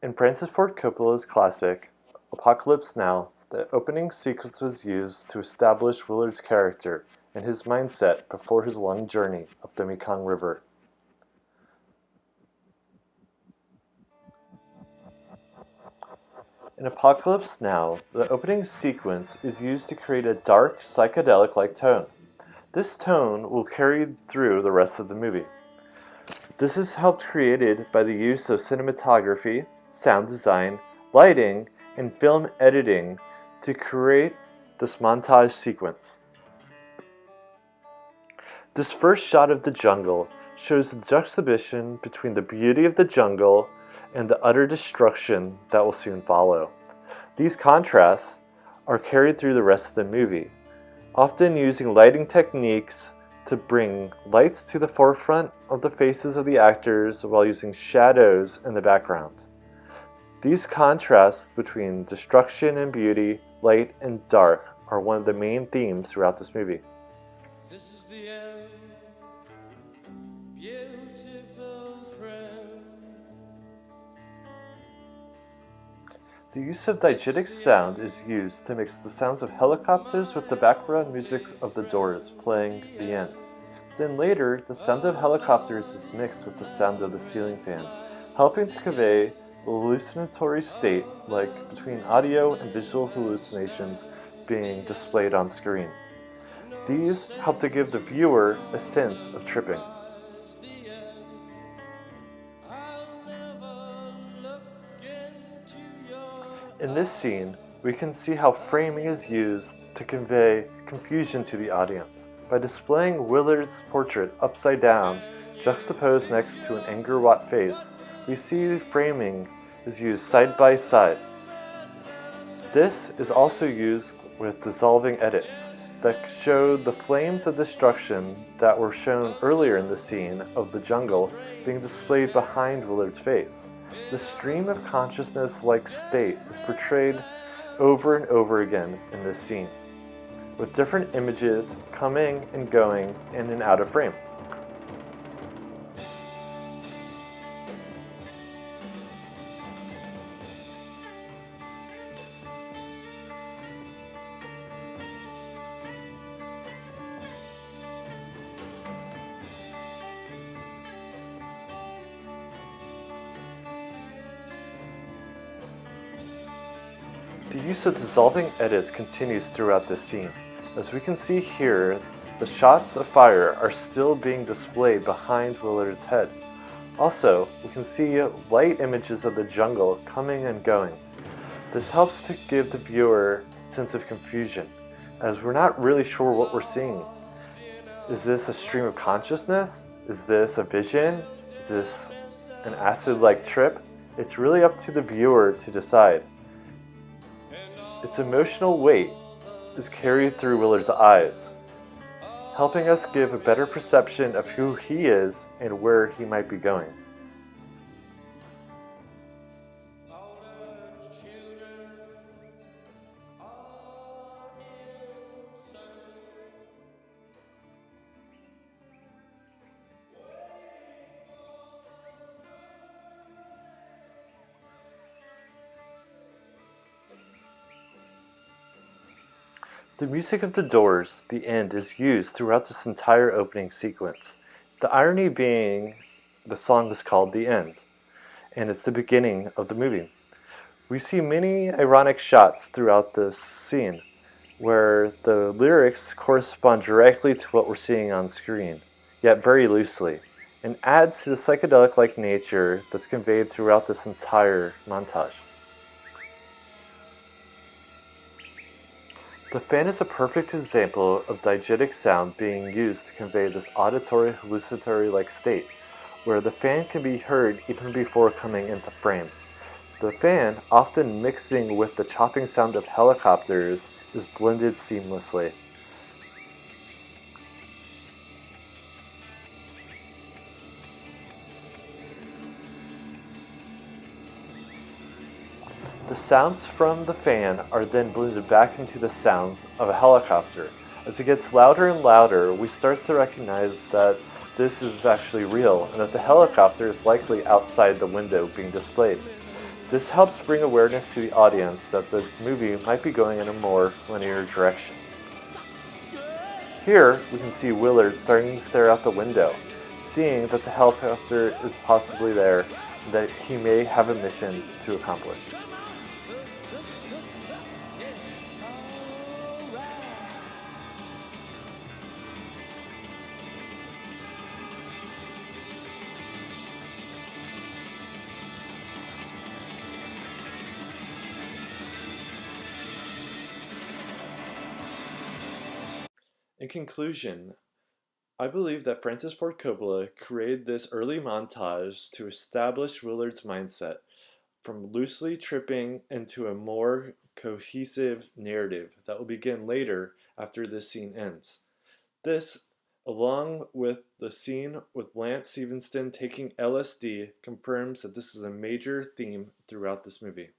In Francis Ford Coppola's classic, Apocalypse Now, the opening sequence was used to establish Willard's character and his mindset before his long journey up the Mekong River. In Apocalypse Now, the opening sequence is used to create a dark, psychedelic-like tone. This tone will carry through the rest of the movie. This is helped created by the use of cinematography, sound design, lighting, and film editing to create this montage sequence. This first shot of the jungle shows the juxtaposition between the beauty of the jungle and the utter destruction that will soon follow. These contrasts are carried through the rest of the movie, often using lighting techniques to bring lights to the forefront of the faces of the actors while using shadows in the background. These contrasts between destruction and beauty, light and dark, are one of the main themes throughout this movie. This is the end, beautiful friend. The use of diegetic sound is used to mix the sounds of helicopters with the background music of the Doors playing the end. Then later, the sound of helicopters is mixed with the sound of the ceiling fan, helping to convey the hallucinatory state like between audio and visual hallucinations being displayed on screen. These help to give the viewer a sense of tripping. In this scene, we can see how framing is used to convey confusion to the audience. By displaying Willard's portrait upside down, juxtaposed next to an anger-wrought face, we see framing is used side by side. This is also used with dissolving edits that show the flames of destruction that were shown earlier in the scene of the jungle being displayed behind Willard's face. The stream of consciousness-like state is portrayed over and over again in this scene, with different images coming and going in and out of frame. The use of dissolving edits continues throughout this scene. As we can see here, the shots of fire are still being displayed behind Willard's head. Also, we can see light images of the jungle coming and going. This helps to give the viewer a sense of confusion, as we're not really sure what we're seeing. Is this a stream of consciousness? Is this a vision? Is this an acid-like trip? It's really up to the viewer to decide. Its emotional weight is carried through Willard's eyes, helping us give a better perception of who he is and where he might be going. The music of the Doors, The End, is used throughout this entire opening sequence. The irony being the song is called The End, and it's the beginning of the movie. We see many ironic shots throughout this scene, where the lyrics correspond directly to what we're seeing on screen, yet very loosely, and adds to the psychedelic-like nature that's conveyed throughout this entire montage. The fan is a perfect example of diegetic sound being used to convey this auditory hallucinatory-like state, where the fan can be heard even before coming into frame. The fan, often mixing with the chopping sound of helicopters, is blended seamlessly. The sounds from the fan are then blended back into the sounds of a helicopter. As it gets louder and louder, we start to recognize that this is actually real and that the helicopter is likely outside the window being displayed. This helps bring awareness to the audience that the movie might be going in a more linear direction. Here, we can see Willard starting to stare out the window, seeing that the helicopter is possibly there and that he may have a mission to accomplish. In conclusion, I believe that Francis Ford Coppola created this early montage to establish Willard's mindset from loosely tripping into a more cohesive narrative that will begin later after this scene ends. This, along with the scene with Lance Stephenson taking LSD, confirms that this is a major theme throughout this movie.